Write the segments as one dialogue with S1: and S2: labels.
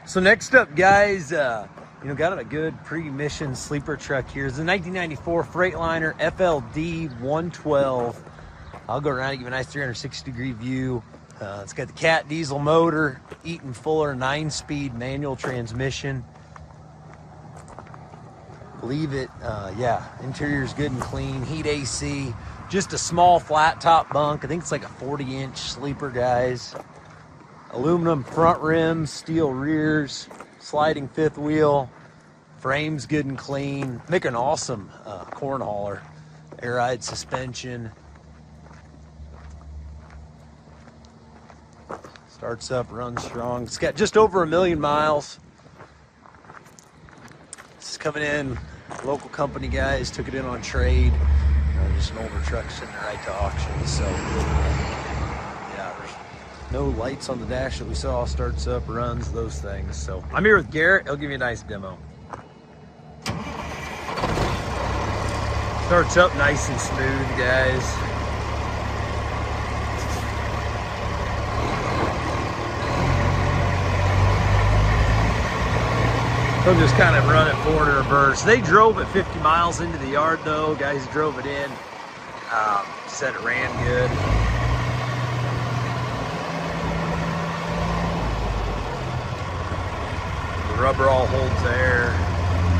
S1: So next up, guys, got a good pre-mission sleeper truck here. It's a 1994 Freightliner FLD112. I'll go around and give you a nice 360-degree view. It's got the cat diesel motor, Eaton Fuller 9-speed manual transmission. Believe it, interior's good and clean, heat AC, just a small flat top bunk. I think it's like a 40-inch sleeper, guys. Aluminum front rims, steel rears, sliding fifth wheel, frame's good and clean. Make an awesome corn hauler. Air ride suspension. Starts up, runs strong. It's got just over 1 million miles. This is coming in, local company guys took it in on trade. Just an older truck sitting right to auction. So yeah, there's no lights on the dash that we saw. Starts up, runs, those things. So I'm here with Garrett. He'll give you a nice demo. Starts up nice and smooth, guys. They'll just kind of run it forward in reverse. They drove it 50 miles into the yard though. Guys drove it in. Said it ran good. The rubber all holds there.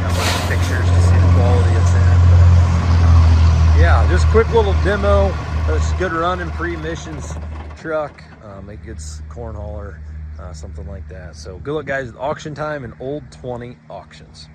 S1: Got a bunch of pictures to see the quality it's in. But, yeah, just a quick little demo. It's a good running pre-emissions truck. A good corn hauler. Something like that. So good luck, guys. Auction time and Old 20 Auctions.